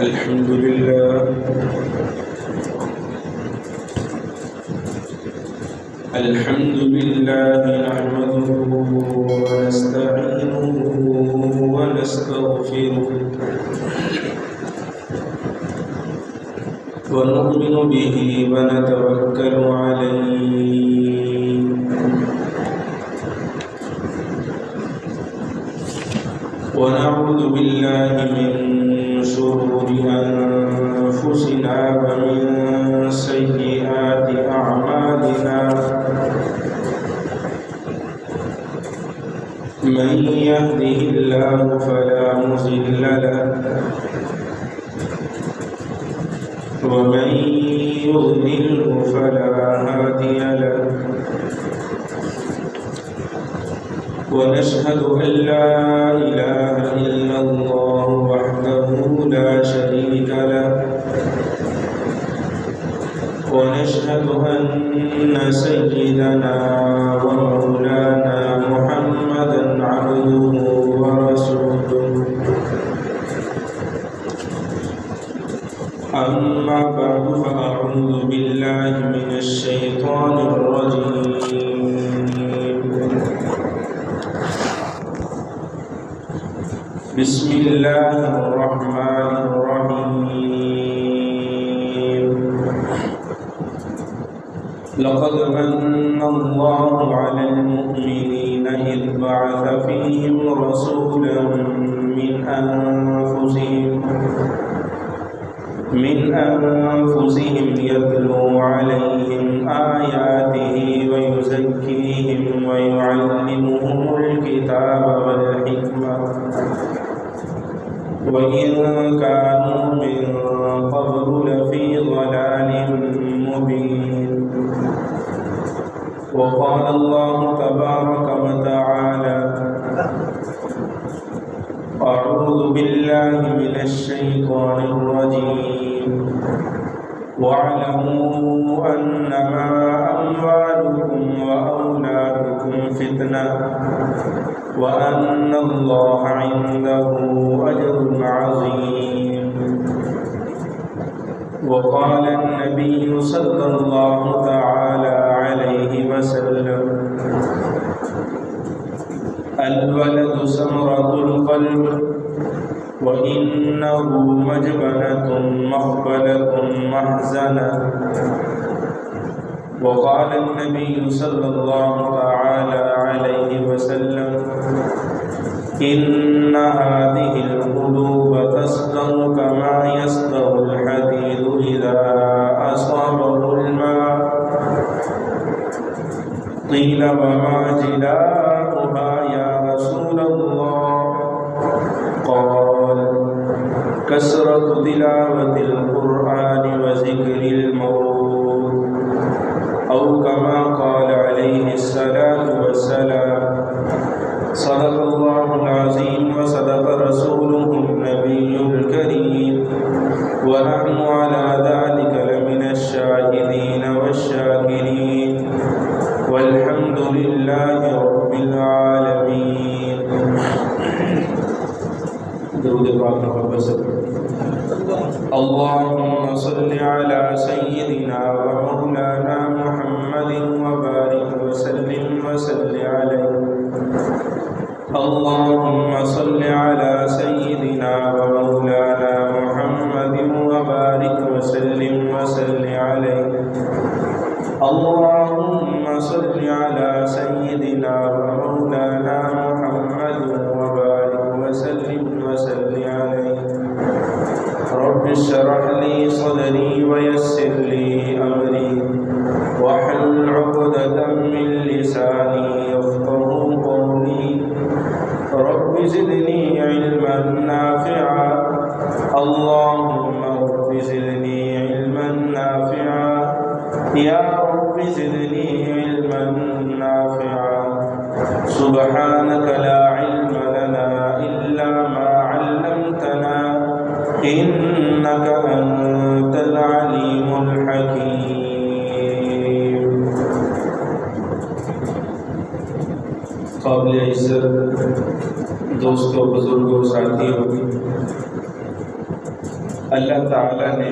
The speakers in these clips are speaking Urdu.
الحمد لله نحمده ونستعينه ونستغفره ونؤمن به ونتوكل عليه ونعوذ بالله من شرور أنفسنا ومن سيئات أعمالنا من يهده الله فلا مضل له ومن يضلله فلا هادي له ونشهد أن لا إله إلا الله وحده لا شريك له ونشهد أن سيدنا ومولانا محمدا عبده ورسوله أما بعد فأعوذ بالله من الشيطان الرجيم بسم الله الرحمن الرحيم لقد من الله على المؤمنين إذ بعث فيهم رسولا من أنفسهم يتلو عليهم آياته ويزكيهم ويعلمهم الكتاب والحكمة وإن كانوا من قبل لفي ضلال مبين وقال الله تبارك وتعالى أعوذ بالله من الشيطان الرجيم واعلموا أنما أموالكم وأولادكم فتنة وأن الله عنده أجر عظيم وقال النبي صلى الله تعالى عليه وسلم الولد ثمرة القلب وإنه مجبنة مقبلة محزنة وقال النبي صلى الله تعالى عليه وسلم إن هذه القلوب تصدر كما يصدر الحديد إذا أصابه الماء قيل وما جلاؤها يا رسول الله قال كثرة تلاوة القرآن وذكر الموت أو كما قال عليه الصلاة والسلام صدق الله العظيم وصدق رسوله النبي الكريم ونحن على ذلك لمن الشاهدين والشاكرين والحمد لله رب العالمين. درود پاک محبت سے اللهم صل على سيدنا ومولانا محمد وبارك وسلم عليه. اللهم صل على سيدنا ومولانا محمد وبارك وسلم عليه. اللهم صل على سيدنا ومولانا محمد وبارك وسلم عليه. رب اشرح لي صدري ويسر لي أمري واحلل عقدة من لساني يفقهوا قولي. رب زدني علما نافعا. اللهم رب زدني علما نافعا يا رب زدني علما نافعا. سبحانك لا علم لنا إلا ما علمتنا إنك أنت العليم الحكيم. قابل عزت دوستوں، بزرگوں، ساتھیوں، اللہ تعالیٰ نے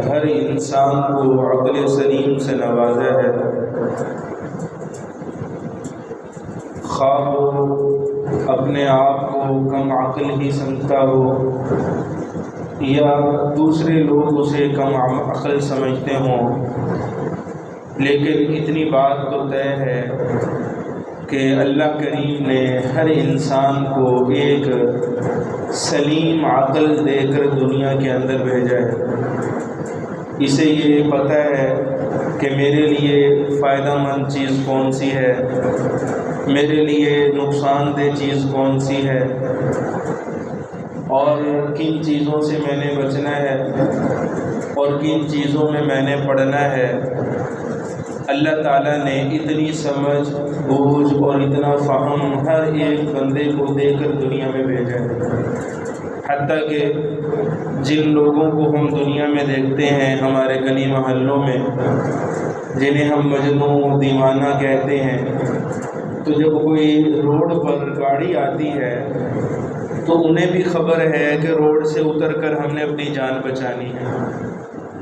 ہر انسان کو عقل سلیم سے نوازا ہے، خواہ وہ اپنے آپ کو کم عقل ہی سمجھتا ہو یا دوسرے لوگ اسے کم عقل سمجھتے ہوں، لیکن اتنی بات تو طے ہے کہ اللہ کریم نے ہر انسان کو ایک سلیم عقل دے کر دنیا کے اندر بھیجا ہے۔ اسے یہ پتہ ہے کہ میرے لیے فائدہ مند چیز کون سی ہے، میرے لیے نقصان دہ چیز کون سی ہے، اور کن چیزوں سے میں نے بچنا ہے اور کن چیزوں میں نے پڑھنا ہے۔ اللہ تعالیٰ نے اتنی سمجھ، بوجھ اور اتنا فہم ہر ایک بندے کو دے کر دنیا میں بھیجا ہے، حتیٰ کہ جن لوگوں کو ہم دنیا میں دیکھتے ہیں ہمارے گلی محلوں میں، جنہیں ہم مجنون دیوانہ کہتے ہیں، تو جب کوئی روڈ پر گاڑی آتی ہے تو انہیں بھی خبر ہے کہ روڈ سے اتر کر ہم نے اپنی جان بچانی ہے،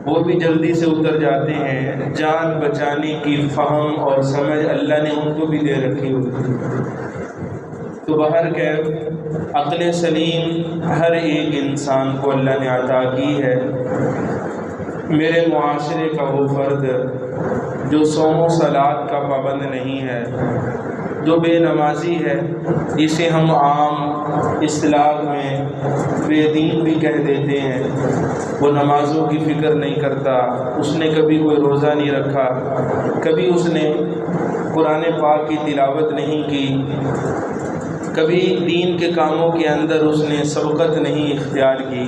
وہ بھی جلدی سے اتر جاتے ہیں۔ جان بچانے کی فہم اور سمجھ اللہ نے ان کو بھی دے رکھی ہوتی ہے۔ تو بہرکیف عقل سلیم ہر ایک انسان کو اللہ نے عطا کی ہے۔ میرے معاشرے کا وہ فرد جو صوم و صلات کا پابند نہیں ہے، جو بے نمازی ہے، اسے ہم عام اصطلاح میں بے دین بھی کہہ دیتے ہیں۔ وہ نمازوں کی فکر نہیں کرتا، اس نے کبھی کوئی روزہ نہیں رکھا، کبھی اس نے قرآن پاک کی تلاوت نہیں کی، کبھی دین کے کاموں کے اندر اس نے سبقت نہیں اختیار کی۔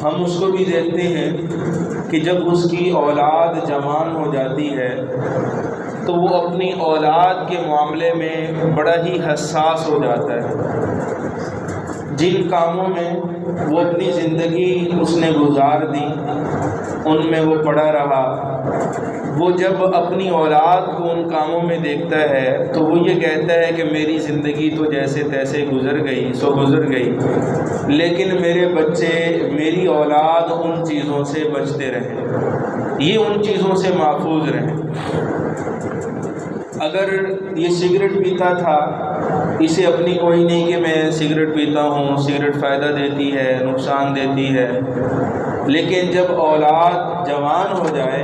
ہم اس کو بھی دیکھتے ہیں کہ جب اس کی اولاد جوان ہو جاتی ہے تو وہ اپنی اولاد کے معاملے میں بڑا ہی حساس ہو جاتا ہے۔ جن کاموں میں وہ اپنی زندگی اس نے گزار دی، ان میں وہ پڑا رہا، وہ جب اپنی اولاد کو ان کاموں میں دیکھتا ہے تو وہ یہ کہتا ہے کہ میری زندگی تو جیسے تیسے گزر گئی سو گزر گئی، لیکن میرے بچے، میری اولاد ان چیزوں سے بچتے رہیں، یہ ان چیزوں سے محفوظ رہیں۔ اگر یہ سگریٹ پیتا تھا، اسے اپنی کوئی نہیں کہ میں سگریٹ پیتا ہوں، سگریٹ فائدہ دیتی ہے، نقصان دیتی ہے، لیکن جب اولاد جوان ہو جائے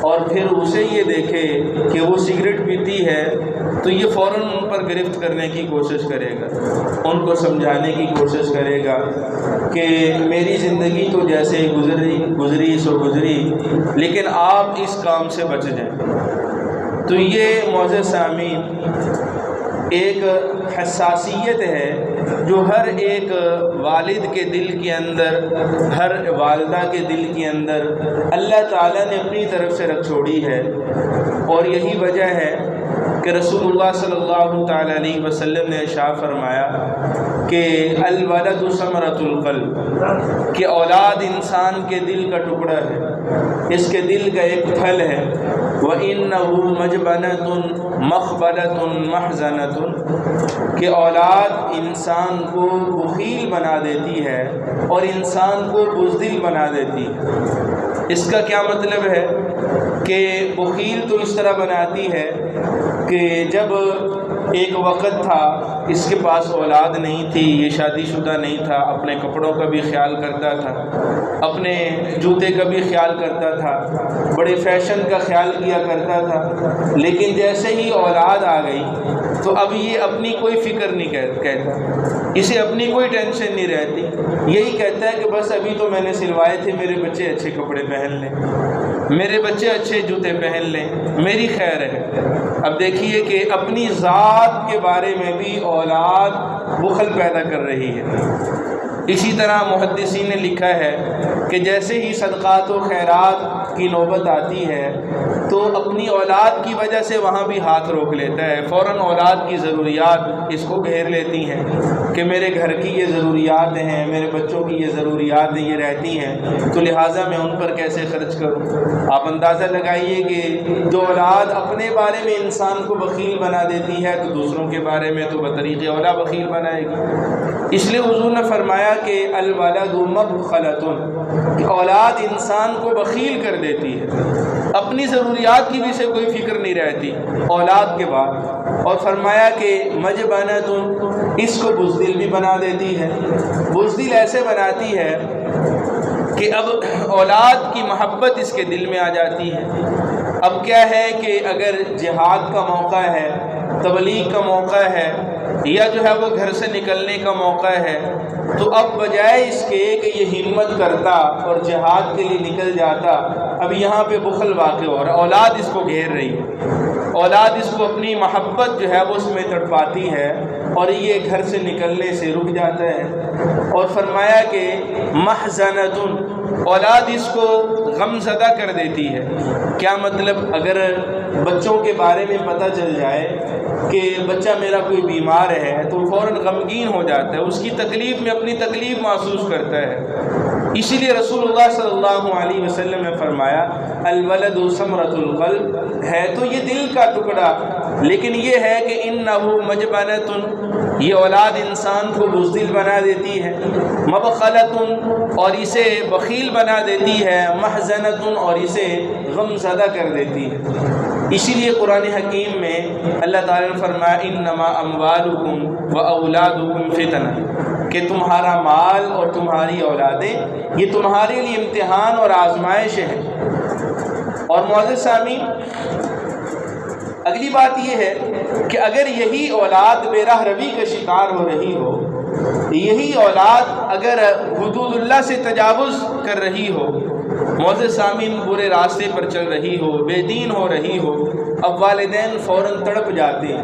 اور پھر اسے یہ دیکھے کہ وہ سگریٹ پیتی ہے تو یہ فوراً ان پر گرفت کرنے کی کوشش کرے گا، ان کو سمجھانے کی کوشش کرے گا کہ میری زندگی تو جیسے گزری سو گزری، لیکن آپ اس کام سے بچ جائیں۔ تو یہ معزز سامعین ایک حساسیت ہے جو ہر ایک والد کے دل کے اندر، ہر والدہ کے دل کے اندر اللہ تعالیٰ نے اپنی طرف سے رکھ چھوڑی ہے، اور یہی وجہ ہے کہ رسول اللہ صلی اللہ تعالیٰ علیہ وسلم نے ارشاد فرمایا کہ الولد ثمرۃ القلب، کہ اولاد انسان کے دل کا ٹکڑا ہے، اس کے دل کا ایک پھل ہے۔ وَإِنَّهُ مَجْبَنَةٌ مَخْبَلَةٌ مَحْزَنَةٌ، کہ اولاد انسان کو بخیل بنا دیتی ہے اور انسان کو بزدل بنا دیتی ہے۔ اس کا کیا مطلب ہے کہ بخیل تو اس طرح بناتی ہے کہ جب ایک وقت تھا اس کے پاس اولاد نہیں تھی، یہ شادی شدہ نہیں تھا، اپنے کپڑوں کا بھی خیال کرتا تھا، اپنے جوتے کا بھی خیال کرتا تھا، بڑے فیشن کا خیال کیا کرتا تھا، لیکن جیسے ہی اولاد آ گئی تو اب یہ اپنی کوئی فکر نہیں کہتا، اسے اپنی کوئی ٹینشن نہیں رہتی، یہی کہتا ہے کہ بس ابھی تو میں نے سلوائے تھے، میرے بچے اچھے کپڑے پہن لیں، میرے بچے اچھے جوتے پہن لیں، میری خیر ہے۔ اب دیکھیے کہ اپنی ذات کے بارے میں بھی اولاد بخل پیدا کر رہی ہے۔ اسی طرح محدثین نے لکھا ہے کہ جیسے ہی صدقات و خیرات کی نوبت آتی ہے تو اپنی اولاد کی وجہ سے وہاں بھی ہاتھ روک لیتا ہے، فوراً اولاد کی ضروریات اس کو گھیر لیتی ہیں کہ میرے گھر کی یہ ضروریات ہیں، میرے بچوں کی یہ ضروریات یہ رہتی ہیں، تو لہٰذا میں ان پر کیسے خرچ کروں۔ آپ اندازہ لگائیے کہ جو اولاد اپنے بارے میں انسان کو بخیل بنا دیتی ہے تو دوسروں کے بارے میں تو بطریق اولا بخیل بنائے گی۔ اس لیے حضور نے فرمایا کہ الولد مبخلۃ، کہ اولاد انسان کو بخیل کر دیتی ہے، اپنی ضروریات کی بھی سے کوئی فکر نہیں رہتی اولاد کے بعد، اور فرمایا کہ مجبنۃ، اس کو بزدل بھی بنا دیتی ہے۔ بزدل ایسے بناتی ہے کہ اب اولاد کی محبت اس کے دل میں آ جاتی ہے۔ اب کیا ہے کہ اگر جہاد کا موقع ہے، تبلیغ کا موقع ہے، یا جو ہے وہ گھر سے نکلنے کا موقع ہے، تو اب بجائے اس کے کہ یہ ہمت کرتا اور جہاد کے لیے نکل جاتا، اب یہاں پہ بخل واقع ہو رہا، اولاد اس کو گھیر رہی ہے، اولاد اس کو اپنی محبت جو ہے وہ اس میں تڑپاتی ہے، اور یہ گھر سے نکلنے سے رک جاتا ہے۔ اور فرمایا کہ محزنۃ، اولاد اس کو غم زدہ کر دیتی ہے۔ کیا مطلب؟ اگر بچوں کے بارے میں پتہ چل جائے کہ بچہ میرا کوئی بیمار ہے تو فوراً غمگین ہو جاتا ہے، اس کی تکلیف میں اپنی تکلیف محسوس کرتا ہے۔ اسی لیے رسول اللہ صلی اللہ علیہ وسلم نے فرمایا الولد ثمرۃ القلب، ہے تو یہ دل کا ٹکڑا، لیکن یہ ہے کہ انہ مجبنۃ، یہ اولاد انسان کو بزدل بنا دیتی ہے، مبخلۃ، اور اسے بخیل بنا دیتی ہے، محزنۃ، اور اسے غم زدہ کر دیتی ہے۔ اسی لیے قرآن حکیم میں اللہ تعالیٰ نے فرمایا انما اموالکم و اولادکم فتنہ، کہ تمہارا مال اور تمہاری اولادیں یہ تمہارے لیے امتحان اور آزمائش ہے۔ اور معزز سامعین، اگلی بات یہ ہے کہ اگر یہی اولاد بے راہ روی کا شکار ہو رہی ہو، یہی اولاد اگر حدود اللہ سے تجاوز کر رہی ہو، معزز سامعین برے راستے پر چل رہی ہو، بے دین ہو رہی ہو، اب والدین فوراً تڑپ جاتے ہیں،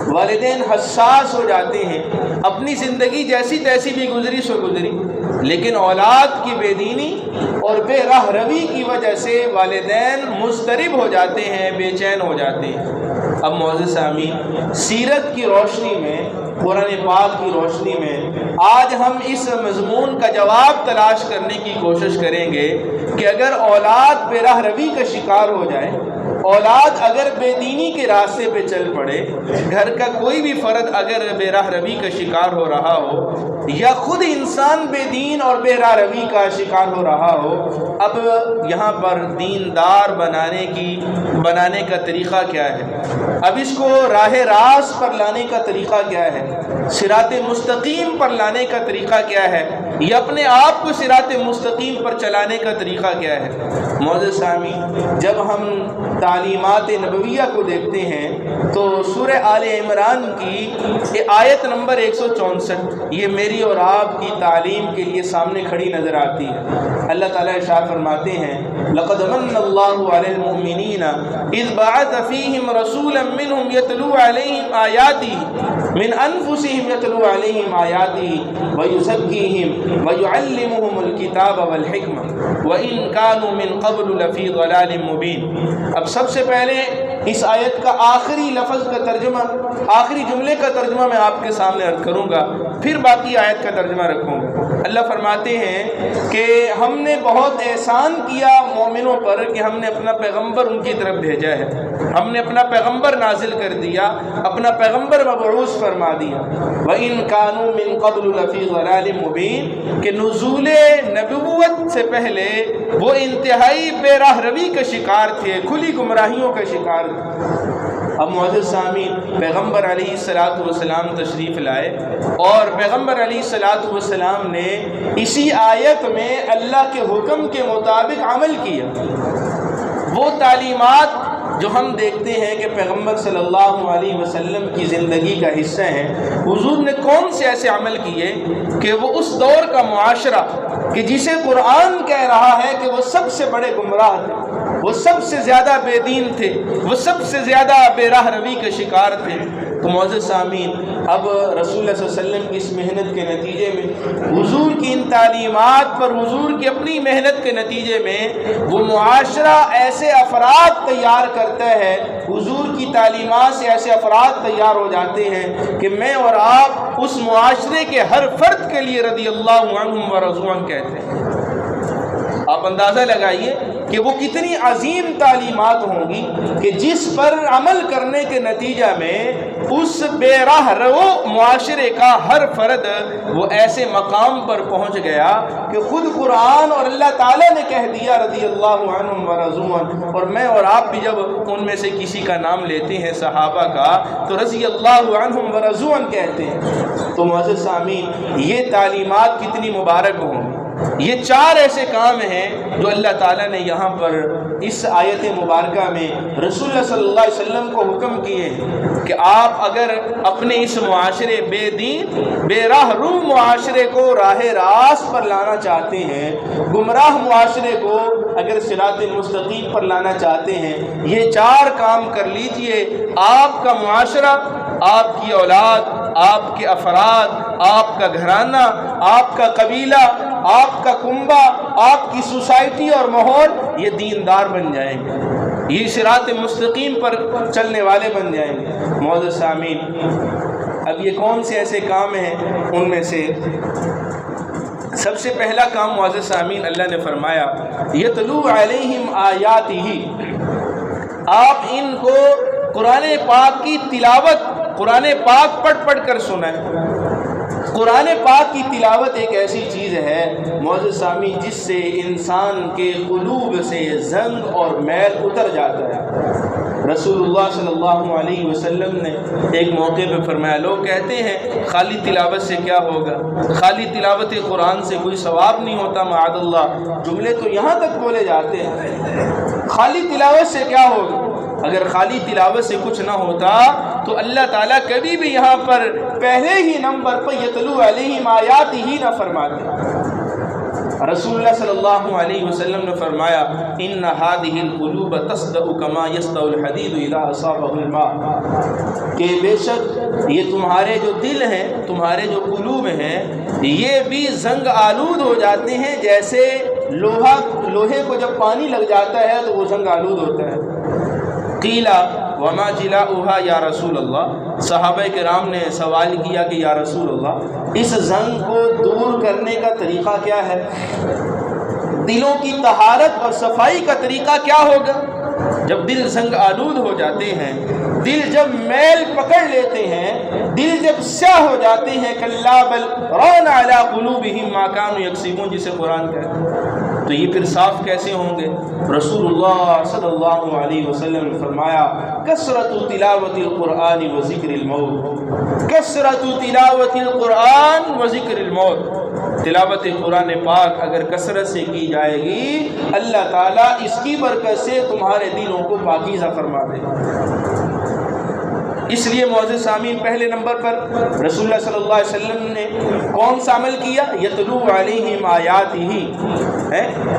والدین حساس ہو جاتے ہیں، اپنی زندگی جیسی تیسی بھی گزری سو گزری، لیکن اولاد کی بے دینی اور بے راہ روی کی وجہ سے والدین مضطرب ہو جاتے ہیں، بے چین ہو جاتے ہیں۔ اب معزز سامعین، سیرت کی روشنی میں، قرآن پاک کی روشنی میں آج ہم اس مضمون کا جواب تلاش کرنے کی کوشش کریں گے کہ اگر اولاد بے راہ روی کا شکار ہو جائے، اولاد اگر بے دینی کے راستے پہ چل پڑے، گھر کا کوئی بھی فرد اگر بے راہ روی کا شکار ہو رہا ہو، یا خود انسان بے دین اور بے راہ روی کا شکار ہو رہا ہو، اب یہاں پر دیندار بنانے کا طریقہ کیا ہے؟ اب اس کو راہ راست پر لانے کا طریقہ کیا ہے؟ صراط مستقیم پر لانے کا طریقہ کیا ہے؟ یا اپنے آپ کو صراط مستقیم پر چلانے کا طریقہ کیا ہے؟ معزز سامعین، جب ہم تعلیمات نبویہ کو دیکھتے ہیں تو سورہ آل عمران کی آیت نمبر 164 یہ میری اور آپ کی تعلیم کے لیے سامنے کھڑی نظر آتی ہے۔ اللہ تعالیٰ ارشاد فرماتے ہیں لقد من اللہ علی المؤمنین اذ بعث فیہم رسولا منہم یتلو علیہم آیاتہ من انفسہم یتلو علیہم آیاتہ ویزکیہم ویعلمہم الکتاب والحکمہ وإن كانوا من قبل لفی ضلال مبین۔ اب سب سے پہلے اس آیت کا آخری لفظ کا ترجمہ، آخری جملے کا ترجمہ میں آپ کے سامنے عرض کروں گا، پھر باقی آیت کا ترجمہ رکھوں گا۔ اللہ فرماتے ہیں کہ ہم نے بہت احسان کیا مومنوں پر کہ ہم نے اپنا پیغمبر ان کی طرف بھیجا ہے، ہم نے اپنا پیغمبر نازل کر دیا، اپنا پیغمبر مبعوث فرما دیا۔ وَإِن كَانُوا مِن قَبْلُ لَفِي ضَلَالٍ مُبِينٍ، کہ نزول نبوت سے پہلے وہ انتہائی بے راہ روی کا شکار تھے، کھلی گمراہیوں کا شکار تھے۔ اب معزز سامعین، پیغمبر علیہ الصلوۃ والسلام تشریف لائے اور پیغمبر علیہ الصلوۃ والسلام نے اسی آیت میں اللہ کے حکم کے مطابق عمل کیا۔ وہ تعلیمات جو ہم دیکھتے ہیں کہ پیغمبر صلی اللہ علیہ وسلم کی زندگی کا حصہ ہیں، حضور نے کون سے ایسے عمل کیے کہ وہ اس دور کا معاشرہ کہ جسے قرآن کہہ رہا ہے کہ وہ سب سے بڑے گمراہ تھے، وہ سب سے زیادہ بے دین تھے، وہ سب سے زیادہ بے راہ روی کے شکار تھے۔ تو معزز سامعین، اب رسول اللہ صلی اللہ علیہ وسلم کی اس محنت کے نتیجے میں، حضور کی ان تعلیمات پر حضور کی اپنی محنت کے نتیجے میں وہ معاشرہ ایسے افراد تیار کرتا ہے، حضور کی تعلیمات سے ایسے افراد تیار ہو جاتے ہیں کہ میں اور آپ اس معاشرے کے ہر فرد کے لیے رضی اللہ عنہم و رضوا عنہ کہتے ہیں۔ آپ اندازہ لگائیے کہ وہ کتنی عظیم تعلیمات ہوں گی کہ جس پر عمل کرنے کے نتیجہ میں اس بے راہ رو معاشرے کا ہر فرد وہ ایسے مقام پر پہنچ گیا کہ خود قرآن اور اللہ تعالیٰ نے کہہ دیا رضی اللہ عنہم ورضوا عنہ، اور میں اور آپ بھی جب ان میں سے کسی کا نام لیتے ہیں صحابہ کا تو رضی اللہ عنہم ورضوا عنہ کہتے ہیں۔ تو معزز سامعین، یہ تعلیمات کتنی مبارک ہوں۔ یہ 4 ایسے کام ہیں جو اللہ تعالیٰ نے یہاں پر اس آیت مبارکہ میں رسول اللہ صلی اللہ علیہ وسلم کو حکم کیے کہ آپ اگر اپنے اس معاشرے بے دین بے راہ رو معاشرے کو راہ راست پر لانا چاہتے ہیں، گمراہ معاشرے کو اگر صراط مستقیم پر لانا چاہتے ہیں، یہ 4 کام کر لیجئے، آپ کا معاشرہ، آپ کی اولاد، آپ کے افراد، آپ کا گھرانہ، آپ کا قبیلہ، آپ کا کنبہ، آپ کی سوسائٹی اور ماحول یہ دیندار بن جائیں گے، یہ صراط مستقیم پر چلنے والے بن جائیں گے۔ معزز سامعین، اب یہ کون سے ایسے کام ہیں؟ ان میں سے سب سے پہلا کام معزز سامعین اللہ نے فرمایا یتلو علیہم آیاتہ، آپ ان کو قرآن پاک کی تلاوت قرآن پاک پڑھ کر سنائیں۔ قرآن پاک کی تلاوت ایک ایسی چیز ہے معزز سامعین جس سے انسان کے قلوب سے زنگ اور میل اتر جاتا ہے۔ رسول اللہ صلی اللہ علیہ وسلم نے ایک موقع پہ فرمایا، لوگ کہتے ہیں خالی تلاوت سے کیا ہوگا، خالی تلاوت قرآن سے کوئی ثواب نہیں ہوتا، معاذ اللہ، جملے تو یہاں تک بولے جاتے ہیں، خالی تلاوت سے کیا ہوگا؟ اگر خالی تلاوت سے کچھ نہ ہوتا تو اللہ تعالیٰ کبھی بھی یہاں پر پہلے ہی نمبر پر یتلو علیہم آیاتہ ہی نہ فرماتے۔ رسول اللہ صلی اللہ علیہ وسلم نے فرمایا ان هذه القلوب تصدع كما يصدع الحديد اذا اصابه الماء، کہ بے شک یہ تمہارے جو دل ہیں، تمہارے جو قلوب ہیں، یہ بھی زنگ آلود ہو جاتے ہیں، جیسے لوہے کو جب پانی لگ جاتا ہے تو وہ زنگ آلود ہوتا ہے۔ قیلا وما جلاؤہا یا رسول اللہ، صحابہ کرام نے سوال کیا کہ یا رسول اللہ اس زنگ کو دور کرنے کا طریقہ کیا ہے، دلوں کی طہارت اور صفائی کا طریقہ کیا ہوگا؟ جب دل زنگ آلود ہو جاتے ہیں، دل جب میل پکڑ لیتے ہیں، دل جب سیاہ ہو جاتے ہیں، کلا بل ران علی قلوبہم ما کانوا یکسبون، جسے قرآن کہتے ہیں، تو یہ پھر صاف کیسے ہوں گے؟ رسول اللہ صلی اللہ علیہ وسلم نے فرمایا کثرت تلاوت القرآن و ذکر الموت، کثرت تلاوت القرآن و ذکر الموت، تلاوت قرآن پاک اگر کثرت سے کی جائے گی اللہ تعالیٰ اس کی برکت سے تمہارے دلوں کو پاکیزہ فرما دے گا۔ اس لیے معزز سامعین پہلے نمبر پر رسول اللہ صلی اللہ علیہ وسلم نے کون سا عمل کیا؟ یتلو علیہم آیاتہ،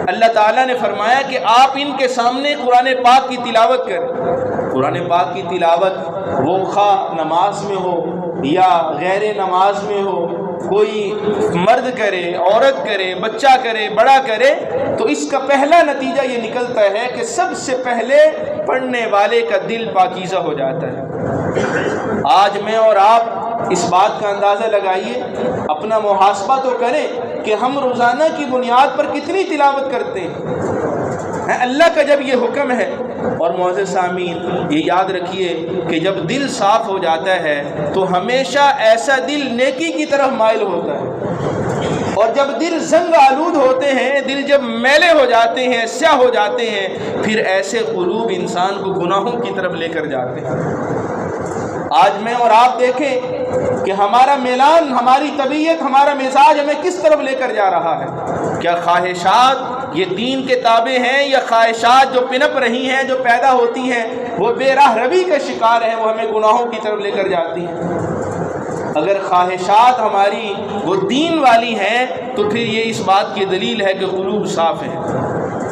اللہ تعالیٰ نے فرمایا کہ آپ ان کے سامنے قرآن پاک کی تلاوت کریں۔ قرآن پاک کی تلاوت وہ خواہ نماز میں ہو یا غیر نماز میں ہو، کوئی مرد کرے، عورت کرے، بچہ کرے، بڑا کرے، تو اس کا پہلا نتیجہ یہ نکلتا ہے کہ سب سے پہلے پڑھنے والے کا دل پاکیزہ ہو جاتا ہے۔ آج میں اور آپ اس بات کا اندازہ لگائیے، اپنا محاسبہ تو کریں کہ ہم روزانہ کی بنیاد پر کتنی تلاوت کرتے ہیں۔ اللہ کا جب یہ حکم ہے، اور معزز سامعین یہ یاد رکھیے کہ جب دل صاف ہو جاتا ہے تو ہمیشہ ایسا دل نیکی کی طرف مائل ہوتا ہے، اور جب دل زنگ آلود ہوتے ہیں، دل جب میلے ہو جاتے ہیں، سیاہ ہو جاتے ہیں، پھر ایسے قلوب انسان کو گناہوں کی طرف لے کر جاتے ہیں۔ آج میں اور آپ دیکھیں کہ ہمارا میلان، ہماری طبیعت، ہمارا مزاج ہمیں کس طرف لے کر جا رہا ہے۔ کیا خواہشات یہ دین کے تابع ہیں، یا خواہشات جو پنپ رہی ہیں، جو پیدا ہوتی ہیں، وہ بے راہ روی کا شکار ہیں، وہ ہمیں گناہوں کی طرف لے کر جاتی ہیں۔ اگر خواہشات ہماری وہ دین والی ہیں تو پھر یہ اس بات کی دلیل ہے کہ قلوب صاف ہیں،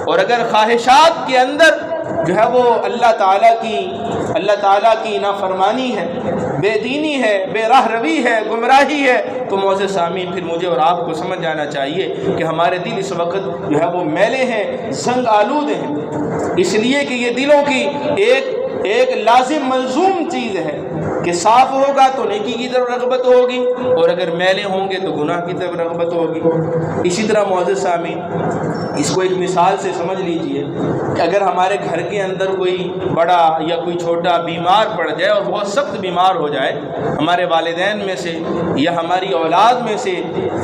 اور اگر خواہشات کے اندر جو ہے وہ اللہ تعالیٰ کی نافرمانی ہے، بے دینی ہے، بے راہ روی ہے، گمراہی ہے، تو معزز سامعین پھر مجھے اور آپ کو سمجھ جانا چاہیے کہ ہمارے دل اس وقت جو ہے وہ میلے ہیں، زنگ آلود ہیں، اس لیے کہ یہ دلوں کی ایک لازم ملزوم چیز ہے کہ صاف ہوگا تو نیکی کی طرف رغبت ہوگی، اور اگر میلے ہوں گے تو گناہ کی طرف رغبت ہوگی۔ اسی طرح معزز سامعین، اس کو ایک مثال سے سمجھ لیجئے کہ اگر ہمارے گھر کے اندر کوئی بڑا یا کوئی چھوٹا بیمار پڑ جائے اور بہت سخت بیمار ہو جائے، ہمارے والدین میں سے یا ہماری اولاد میں سے،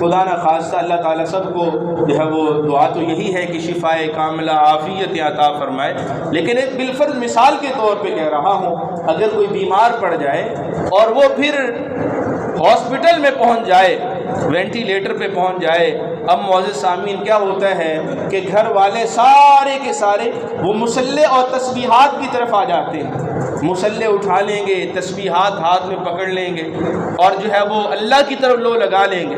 خدا نہ خواستہ، اللہ تعالیٰ سب کو جو ہے وہ دعا تو یہی ہے کہ شفائے کاملہ عافیت عطا فرمائے، لیکن ایک بالفرض مثال کے طور پہ کہہ رہا ہوں، اگر کوئی بیمار پڑ جائے اور وہ پھر ہاسپٹل میں پہنچ جائے، وینٹیلیٹر پہ پہنچ جائے، اب معزز سامعین کیا ہوتا ہے کہ گھر والے سارے کے سارے وہ مصلح اور تسبیحات کی طرف آ جاتے ہیں، مصلح اٹھا لیں گے، تسبیحات ہاتھ میں پکڑ لیں گے اور جو ہے وہ اللہ کی طرف لو لگا لیں گے۔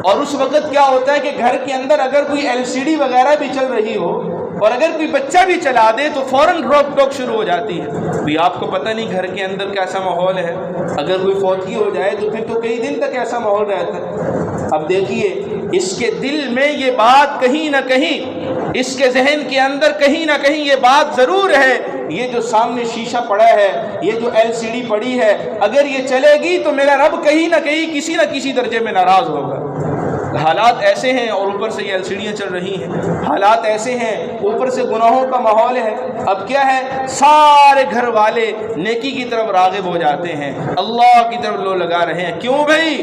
اور اس وقت کیا ہوتا ہے کہ گھر کے اندر اگر کوئی LCD وغیرہ بھی چل رہی ہو اور اگر کوئی بچہ بھی چلا دے تو فوراً روک ٹوک شروع ہو جاتی ہے۔ بھی آپ کو پتہ نہیں گھر کے اندر کیسا ماحول ہے، اگر کوئی فوتگی ہو جائے تو پھر تو کئی دن تک ایسا ماحول رہتا ہے۔ اب دیکھیے، اس کے دل میں یہ بات کہیں نہ کہیں، اس کے ذہن کے اندر کہیں نہ کہیں یہ بات ضرور ہے، یہ جو سامنے شیشہ پڑا ہے، یہ جو LCD پڑی ہے، اگر یہ چلے گی تو میرا رب کہیں نہ کہیں کسی نہ کسی درجے میں ناراض ہوگا۔ حالات ایسے ہیں اور اوپر سے یہ LCDیاں چل رہی ہیں، حالات ایسے ہیں، اوپر سے گناہوں کا ماحول ہے۔ اب کیا ہے، سارے گھر والے نیکی کی طرف راغب ہو جاتے ہیں، اللہ کی طرف لو لگا رہے ہیں۔ کیوں بھائی؟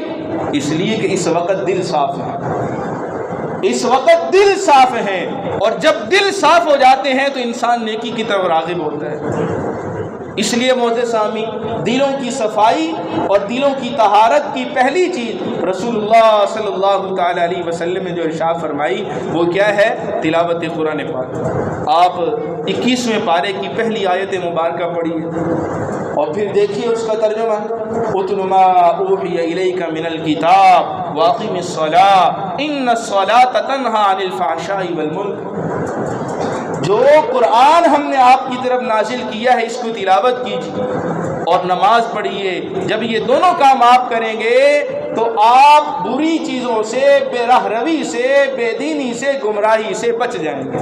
اس لیے کہ اس وقت دل صاف ہے، اس وقت دل صاف ہے، اور جب دل صاف ہو جاتے ہیں تو انسان نیکی کی طرف راغب ہوتا ہے۔ اس لیے معزز سامعین، دلوں کی صفائی اور دلوں کی طہارت کی پہلی چیز رسول اللہ صلی اللہ تعالیٰ علیہ وسلم نے جو ارشاد فرمائی وہ کیا ہے؟ تلاوت قرآن پاک۔ آپ 21ویں پارے کی پہلی آیت مبارکہ پڑھیے اور پھر دیکھیے اس کا ترجمہ، اتل ما اوحی الیک من الکتاب واقم الصلاۃ ان الصلاۃ تنہی عن الفحشاء والمنکر۔ جو قرآن ہم نے آپ کی طرف نازل کیا ہے اس کو تلاوت کیجیے اور نماز پڑھیے۔ جب یہ دونوں کام آپ کریں گے تو آپ بری چیزوں سے، بے راہ روی سے، بے دینی سے، گمراہی سے بچ جائیں گے۔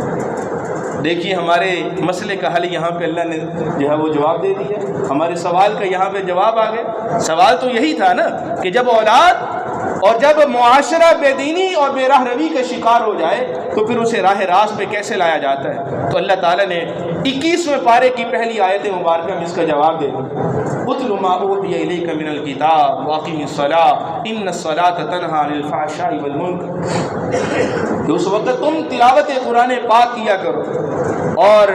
دیکھیے ہمارے مسئلے کا حل یہاں پہ اللہ نے جو ہے وہ جواب دے دیا، ہمارے سوال کا یہاں پہ جواب آ گیا۔ سوال تو یہی تھا نا کہ جب اولاد اور جب معاشرہ بے دینی اور بے راہ روی کا شکار ہو جائے تو پھر اسے راہ راست پہ کیسے لایا جاتا ہے؟ تو اللہ تعالیٰ نے 21ویں پارے کی پہلی آیت مبارکہ میں اس کا جواب دے دیا، اتل ما اوحی الیک من الکتاب واقم الصلاۃ ان الصلاۃ تنہی عن الفحشاء والمنکر۔ کہ اس وقت تم تلاوت قرآن پاک کیا کرو اور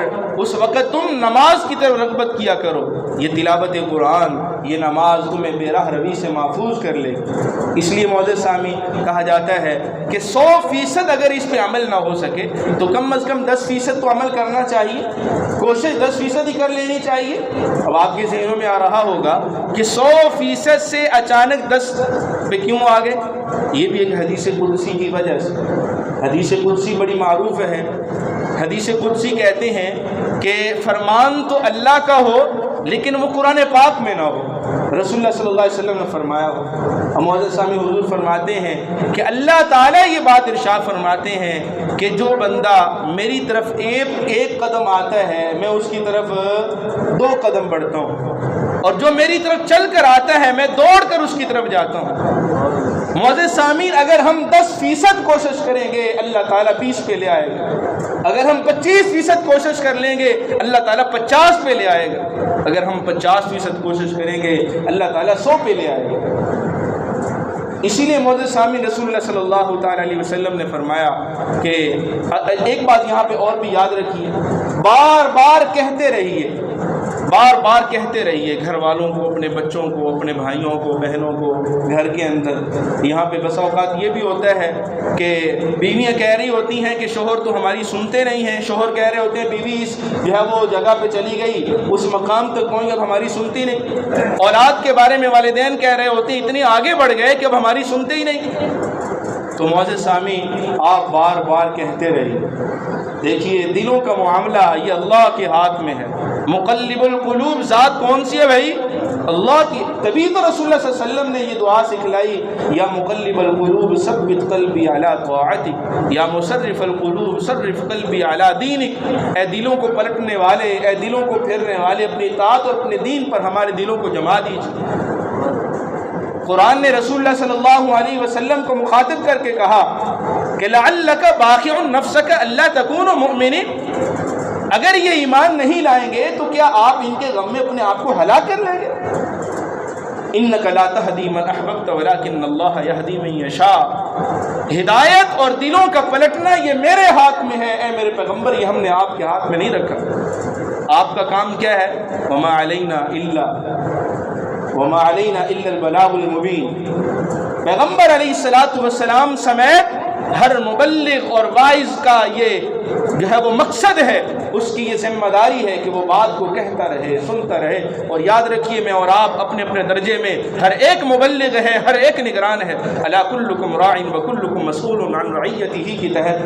اس وقت تم نماز کی طرف رغبت کیا کرو۔ یہ تلاوت قرآن، یہ نماز تمہیں بے راہ روی سے محفوظ کر لے۔ اس لیے معزز سامعین کہا جاتا ہے کہ 100% اگر اس پہ عمل نہ ہو سکے تو کم از کم 10% تو عمل کرنا چاہیے، کوشش 10% ہی کر لینی چاہیے۔ اب آپ کے ذہنوں میں آ رہا ہوگا کہ 100% سے اچانک 10 پہ کیوں آ گئے؟ یہ بھی ایک حدیث قدسی کی وجہ سے۔ حدیث قدسی بڑی معروف ہے۔ حدیث قدسی کہتے ہیں کہ فرمان تو اللہ کا ہو لیکن وہ قرآن پاک میں نہ ہو۔ رسول اللہ صلی اللہ علیہ وسلم نے فرمایا ہو۔ معزز سامعین، حضور فرماتے ہیں کہ اللہ تعالیٰ یہ بات ارشاد فرماتے ہیں کہ جو بندہ میری طرف ایک قدم آتا ہے میں اس کی طرف 2 قدم بڑھتا ہوں، اور جو میری طرف چل کر آتا ہے میں دوڑ کر اس کی طرف جاتا ہوں۔ معزز سامعین، اگر ہم 10% کوشش کریں گے اللہ تعالیٰ 20 پہ لے آئے گا، اگر ہم 25% کوشش کر لیں گے اللہ تعالیٰ 50 پہ لے آئے گا، اگر ہم 50% کوشش کریں گے اللہ تعالیٰ 100 پہ لے آئے گا۔ اسی لیے معزز سامعین رسول اللہ صلی اللہ تعالیٰ علیہ وسلم نے فرمایا کہ ایک بات یہاں پہ اور بھی یاد رکھیے، بار بار کہتے رہیے، بار بار کہتے رہیے گھر والوں کو، اپنے بچوں کو، اپنے بھائیوں کو، بہنوں کو، گھر کے اندر۔ یہاں پہ بسا اوقات یہ بھی ہوتا ہے کہ بیویاں کہہ رہی ہوتی ہیں کہ شوہر تو ہماری سنتے نہیں ہیں، شوہر کہہ رہے ہوتے ہیں بیوی اس جو ہے وہ جگہ پہ چلی گئی، اس مقام تک پہنچ گئی، اب ہماری سنتی نہیں۔ اولاد کے بارے میں والدین کہہ رہے ہوتے ہیں اتنے آگے بڑھ گئے کہ اب ہماری سنتے ہی نہیں۔ تو معزز سامعین آپ بار بار کہتے رہیے۔ دیکھیے دلوں کا معاملہ یہ اللہ کے ہاتھ میں ہے۔ مقلب القلوب ذات کون سی ہے بھائی؟ اللہ کی تبھی تو رسول اللہ صلی اللہ علیہ وسلم نے یہ دعا سکھلائی، یا مقلب القلوب ثبت قلبی علی طاعتک، یا مصرف القلوب صرف قلبی علی دینک، اے دلوں کو پلٹنے والے، اے دلوں کو پھیرنے والے، اپنی اطاعت اور اپنے دین پر ہمارے دلوں کو جما دیجیے۔ قرآن نے رسول اللہ صلی اللہ علیہ وسلم کو مخاطب کر کے کہا کہ لعلک باخع نفسک الا تکونوا مؤمنین، اگر یہ ایمان نہیں لائیں گے تو کیا آپ ان کے غم میں اپنے آپ کو ہلاک کر لیں گے؟ انک لا تہدی من احببت ولکن اللہ یہدی من یشاء، ہدایت اور دلوں کا پلٹنا یہ میرے ہاتھ میں ہے، اے میرے پیغمبر، یہ ہم نے آپ کے ہاتھ میں نہیں رکھا۔ آپ کا کام کیا ہے؟ وما علینا البلاغ المبین۔ پیغمبر علیہ السلام سمیت ہر مبلغ اور واعظ کا یہ جو ہے وہ مقصد ہے، اس کی یہ ذمہ داری ہے کہ وہ بات کو کہتا رہے، سنتا رہے۔ اور یاد رکھیے، میں اور آپ اپنے اپنے درجے میں ہر ایک مبلغ ہے، ہر ایک نگران ہے۔ الا کلکم راع وکلکم مسئول عن رعیتہ کی تحت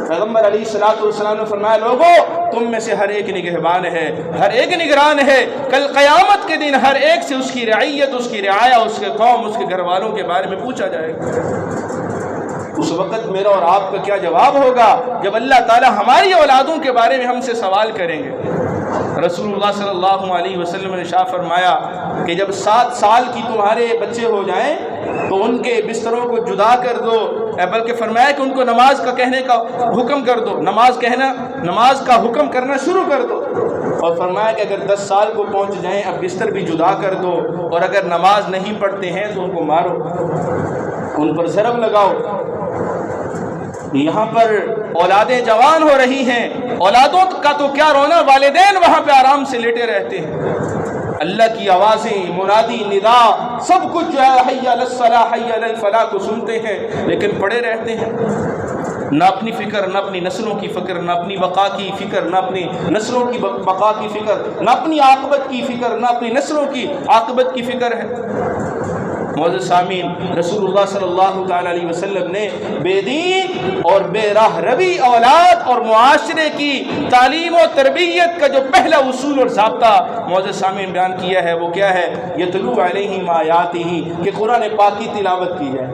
پیغمبر علیہ السلام نے فرمایا، لوگوں تم میں سے ہر ایک نگہبان ہے، ہر ایک نگران ہے۔ کل قیامت کے دن ہر ایک سے اس کی رعیت، اس کی رعایا، اس کے قوم، اس کے گھر والوں کے بارے میں پوچھا جائے گا۔ اس وقت میرا اور آپ کا کیا جواب ہوگا جب اللہ تعالی ہماری اولادوں کے بارے میں ہم سے سوال کریں گے؟ رسول اللہ صلی اللہ علیہ وسلم نے ارشاد فرمایا کہ جب 7 سال کی تمہارے بچے ہو جائیں تو ان کے بستروں کو جدا کر دو، بلکہ فرمایا کہ ان کو نماز کا کہنے کا حکم کر دو، نماز کا حکم کرنا شروع کر دو، اور فرمایا کہ اگر 10 سال کو پہنچ جائیں اب بستر بھی جدا کر دو، اور اگر نماز نہیں پڑھتے ہیں تو ان کو مارو، ان پر ضرب لگاؤ۔ یہاں پر اولادیں جوان ہو رہی ہیں، اولادوں کا تو کیا رونا، والدین وہاں پہ آرام سے لیٹے رہتے ہیں، اللہ کی آوازیں، منادی، ندا، سب کچھ جو ہے حی علی الصلاح، حی علی الفلاح کو سنتے ہیں، لیکن پڑے رہتے ہیں، نہ اپنی فکر، نہ اپنی نسلوں کی فکر، نہ اپنی بقا کی فکر، نہ اپنی نسلوں کی بقا کی فکر، نہ اپنی عاقبت کی فکر، نہ اپنی نسلوں کی عاقبت کی فکر ہے۔ معزز سامعین، رسول اللہ صلی اللہ تعالی علیہ وسلم نے بے دین اور بے راہ روی اولاد اور معاشرے کی تعلیم و تربیت کا جو پہلا اصول اور ضابطہ معزز سامعین بیان کیا ہے وہ کیا ہے؟ یتلو علیہم آیاتہ، کہ قرآن پاک کی تلاوت کی جائے۔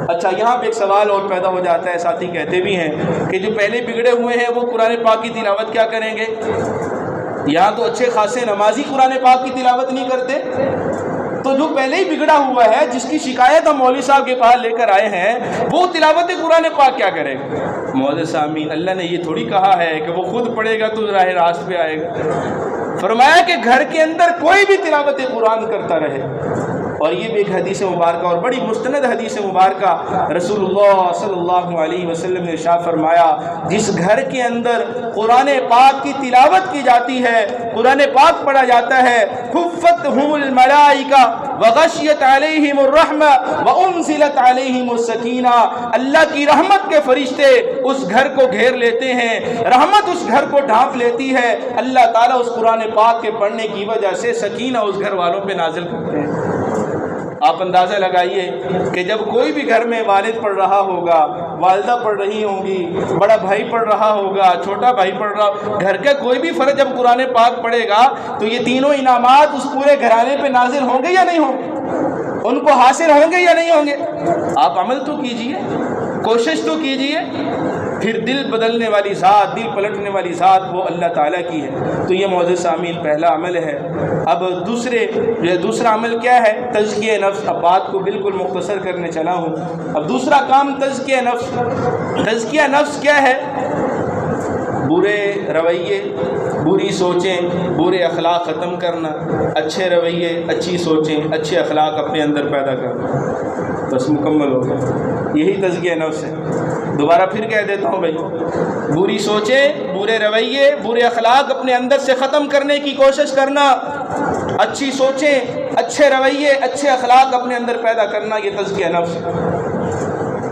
اچھا، یہاں پہ ایک سوال اور پیدا ہو جاتا ہے، ساتھی کہتے بھی ہیں کہ جو پہلے بگڑے ہوئے ہیں وہ قرآن پاک کی تلاوت کیا کریں گے؟ یہاں تو اچھے خاصے نمازی قرآن پاک کی تلاوت نہیں کرتے، تو جو پہلے ہی بگڑا ہوا ہے، جس کی شکایت ہم مولوی صاحب کے پاس لے کر آئے ہیں، وہ تلاوت قرآن پاک کیا کرے گا؟ معزز سامعین، اللہ نے یہ تھوڑی کہا ہے کہ وہ خود پڑھے گا تو راہ راست پہ آئے گا۔ فرمایا کہ گھر کے اندر کوئی بھی تلاوت قرآن کرتا رہے، اور یہ بھی ایک حدیث مبارکہ اور بڑی مستند حدیث مبارکہ رسول اللہ صلی اللہ علیہ وسلم نے ارشاد فرمایا، جس گھر کے اندر قرآن پاک کی تلاوت کی جاتی ہے، قرآن پاک پڑھا جاتا ہے، حفتہم الملائکہ وغشیت علیہم الرحمہ وانزلت علیہم السکینہ، اللہ کی رحمت کے فرشتے اس گھر کو گھیر لیتے ہیں، رحمت اس گھر کو ڈھانپ لیتی ہے، اللہ تعالیٰ اس قرآن پاک کے پڑھنے کی وجہ سے سکینہ اس گھر والوں پہ نازل کرتے ہیں۔ آپ اندازہ لگائیے کہ جب کوئی بھی گھر میں والد پڑھ رہا ہوگا، والدہ پڑھ رہی ہوں گی، بڑا بھائی پڑھ رہا ہوگا، چھوٹا بھائی پڑھ رہا ہوگا، گھر کا کوئی بھی فرد جب قرآن پاک پڑھے گا تو یہ تینوں انعامات اس پورے گھرانے پہ نازل ہوں گے یا نہیں ہوں گے؟ ان کو حاصل ہوں گے یا نہیں ہوں گے؟ آپ عمل تو کیجئے، کوشش تو کیجئے، پھر دل بدلنے والی ذات، دل پلٹنے والی ذات وہ اللہ تعالیٰ کی ہے۔ تو یہ معزز سامعین پہلا عمل ہے۔ اب دوسرا عمل کیا ہے؟ تزکیہ نفس۔ اب بات کو بالکل مختصر کرنے چلا ہوں۔ اب دوسرا کام تزکیہ نفس۔ تزکیہ نفس کیا ہے؟ برے رویے، بری سوچیں، برے اخلاق ختم کرنا، اچھے رویے، اچھی سوچیں، اچھے اخلاق اپنے اندر پیدا کرنا، بس مکمل ہو گیا۔ یہی تزکیہ نفس ہے۔ دوبارہ پھر کہہ دیتا ہوں بھائی، بری سوچیں، برے رویے، برے اخلاق اپنے اندر سے ختم کرنے کی کوشش کرنا، اچھی سوچیں، اچھے رویے، اچھے اخلاق اپنے اندر پیدا کرنا، یہ تزکیہ نفس ہے۔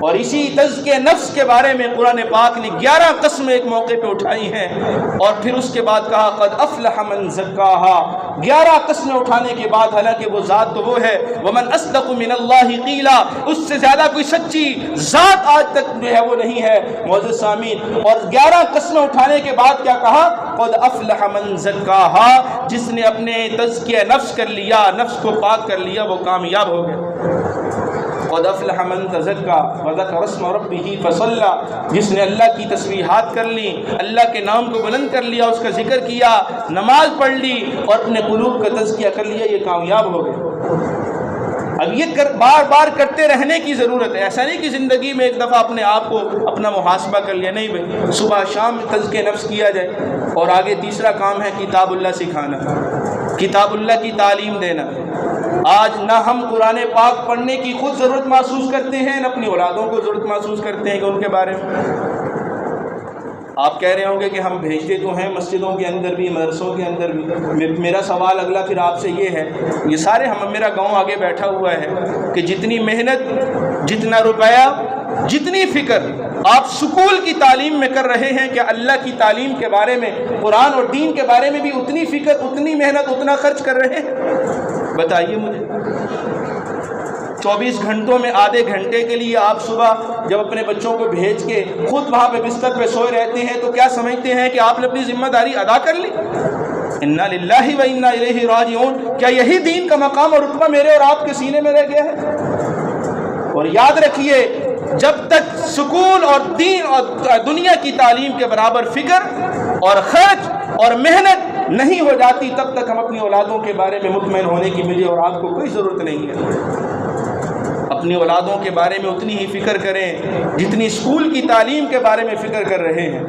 اور اسی تزکیہ نفس کے بارے میں قرآن پاک نے 11 قسمیں ایک موقع پہ اٹھائی ہیں، اور پھر اس کے بعد کہا قد افلح من زکاہا۔ 11 قسمیں اٹھانے کے بعد، حالانکہ وہ ذات تو وہ ہے ومن اصدق من اللہ قیلا، اس سے زیادہ کوئی سچی ذات آج تک جو ہے وہ نہیں ہے معزز سامعین۔ اور 11 قسمیں اٹھانے کے بعد کیا کہا؟ قد افلح من زکاہا، جس نے اپنے تزکیہ نفس کر لیا، نفس کو پاک کر لیا، وہ کامیاب ہو گیا۔ قد افلح من تزکا وذکر اسم ربہ فصلی، جس نے اللہ کی تسبیحات کر لی، اللہ کے نام کو بلند کر لیا، اس کا ذکر کیا، نماز پڑھ لی اور اپنے قلوب کا تزکیہ کر لیا، یہ کامیاب ہو گئے۔ اب یہ بار بار کرتے رہنے کی ضرورت ہے، ایسا نہیں کہ زندگی میں ایک دفعہ اپنے آپ کو اپنا محاسبہ کر لیا، نہیں بھائی، صبح شام تزکیہ نفس کیا جائے۔ اور آگے تیسرا کام ہے کتاب اللہ سکھانا، کتاب اللہ کی تعلیم دینا۔ آج نہ ہم قرآن پاک پڑھنے کی خود ضرورت محسوس کرتے ہیں، نہ اپنی اولادوں کو ضرورت محسوس کرتے ہیں کہ ان کے بارے میں۔ آپ کہہ رہے ہوں گے کہ ہم بھیجتے تو ہیں مسجدوں کے اندر بھی، مدرسوں کے اندر بھی۔ میرا سوال اگلا پھر آپ سے یہ ہے، یہ سارے میرا گاؤں آگے بیٹھا ہوا ہے کہ جتنی محنت، جتنا روپیہ، جتنی فکر آپ سکول کی تعلیم میں کر رہے ہیں، کیا اللہ کی تعلیم کے بارے میں، قرآن اور دین کے بارے میں بھی اتنی فکر، اتنی محنت، اتنا خرچ کر رہے ہیں؟ بتائیے مجھے۔ 24 گھنٹوں میں آدھے گھنٹے کے لیے آپ صبح جب اپنے بچوں کو بھیج کے خود وہاں پہ بستر پہ سوئے رہتے ہیں تو کیا سمجھتے ہیں کہ آپ نے اپنی ذمہ داری ادا کر لی؟ انا للہ و انا الیہ راجعون۔ کیا یہی دین کا مقام اور رتبہ میرے اور آپ کے سینے میں رہ گیا ہے؟ اور یاد رکھیے، جب تک سکول اور دین اور دنیا کی تعلیم کے برابر فکر اور خرچ اور محنت نہیں ہو جاتی، تب تک ہم اپنی اولادوں کے بارے میں مطمئن ہونے کی مجھے اور آپ کو کوئی ضرورت نہیں ہے۔ اپنی اولادوں کے بارے میں اتنی ہی فکر کریں جتنی اسکول کی تعلیم کے بارے میں فکر کر رہے ہیں،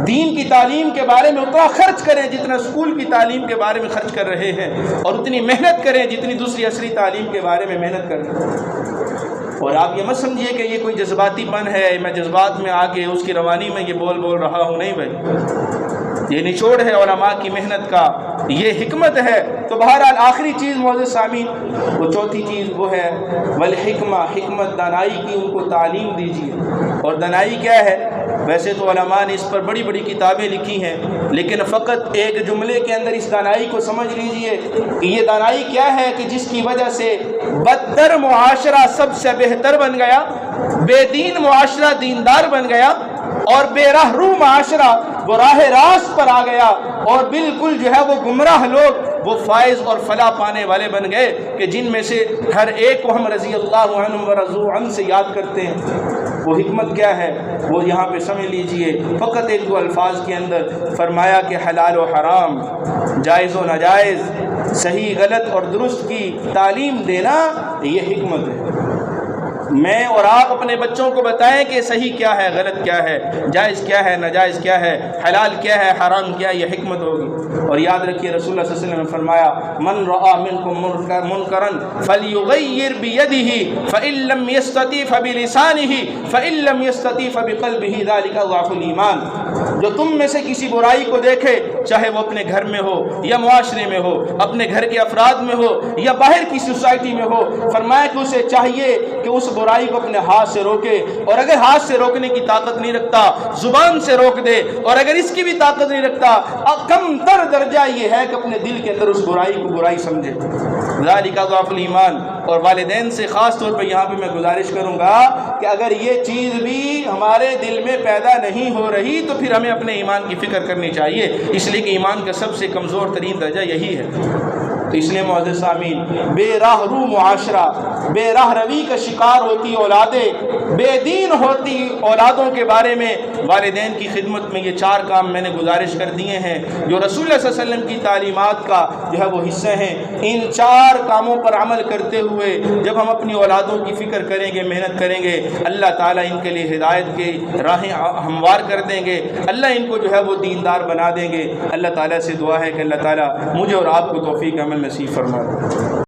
دین کی تعلیم کے بارے میں اتنا خرچ کریں جتنا اسکول کی تعلیم کے بارے میں خرچ کر رہے ہیں، اور اتنی محنت کریں جتنی دوسری عصری تعلیم کے بارے میں محنت کر رہے ہیں۔ اور آپ یہ مت سمجھیے کہ یہ کوئی جذباتی پن ہے، میں جذبات میں آ کے اس کی روانی میں یہ بول رہا ہوں، نہیں بھائی، یہ نچوڑ ہے علماء کی محنت کا، یہ حکمت ہے۔ تو بہرحال آخری چیز معزز سامعین، وہ چوتھی چیز وہ ہے والحکمہ، حکمت، دانائی کی ان کو تعلیم دیجیے۔ اور دانائی کیا ہے؟ ویسے تو علماء نے اس پر بڑی بڑی کتابیں لکھی ہیں، لیکن فقط ایک جملے کے اندر اس دانائی کو سمجھ لیجیے کہ یہ دانائی کیا ہے کہ جس کی وجہ سے بدتر معاشرہ سب سے بہتر بن گیا، بے دین معاشرہ دیندار بن گیا، اور بے راہ رو معاشرہ وہ راہ راست پر آ گیا، اور بالکل جو ہے وہ گمراہ لوگ وہ فائز اور فلاح پانے والے بن گئے کہ جن میں سے ہر ایک کو ہم رضی اللہ عنہ و رضوا عنہ سے یاد کرتے ہیں۔ وہ حکمت کیا ہے وہ یہاں پہ سمجھ لیجئے، فقط ایک دو الفاظ کے اندر فرمایا کہ حلال و حرام، جائز و ناجائز، صحیح غلط اور درست کی تعلیم دینا، یہ حکمت ہے۔ میں اور آپ اپنے بچوں کو بتائیں کہ صحیح کیا ہے، غلط کیا ہے، جائز کیا ہے، ناجائز کیا ہے، حلال کیا ہے، حرام کیا ہے، یہ حکمت ہوگی۔ اور یاد رکھیے رسول اللہ صلی اللہ علیہ وسلم نے فرمایا من رأى منکم منکرا فلیغیر بیدہ فإن لم یستطع فبلسانہ فإن لم یستطع فبقلبہ ذلک ضعف الایمان۔ جو تم میں سے کسی برائی کو دیکھے، چاہے وہ اپنے گھر میں ہو یا معاشرے میں ہو، اپنے گھر کے افراد میں ہو یا باہر کی سوسائٹی میں ہو، فرمایا کہ اسے چاہیے کہ اس برائی کو اپنے ہاتھ سے روکے، اور اگر ہاتھ سے روکنے کی طاقت نہیں رکھتا زبان سے روک دے، اور اگر اس کی بھی طاقت نہیں رکھتا کم تر درجہ یہ ہے کہ اپنے دل کے اندر اس برائی کو برائی سمجھے۔ ذالک ضعف الایمان۔ اور والدین سے خاص طور پہ یہاں پہ میں گزارش کروں گا کہ اگر یہ چیز بھی ہمارے دل میں پیدا نہیں ہو رہی تو پھر ہمیں اپنے ایمان کی فکر کرنی چاہیے، اس لیے کہ ایمان کا سب سے کمزور ترین درجہ یہی ہے۔ تو اس لیے معزز سامعین، بے راہ رو معاشرہ، بے راہ روی کا شکار ہوتی اولادیں، بے دین ہوتی اولادوں کے بارے میں والدین کی خدمت میں یہ 4 کام میں نے گزارش کر دیے ہیں جو رسول اللہ صلی اللہ علیہ وسلم کی تعلیمات کا جو ہے وہ حصہ ہیں۔ ان 4 کاموں پر عمل کرتے ہوئے جب ہم اپنی اولادوں کی فکر کریں گے، محنت کریں گے، اللہ تعالیٰ ان کے لیے ہدایت کی راہیں ہموار کر دیں گے، اللہ ان کو جو ہے وہ دیندار بنا دیں گے۔ اللہ تعالیٰ سے دعا ہے کہ اللہ تعالیٰ مجھے اور آپ کو توفیق عمل نصیب فرما دے۔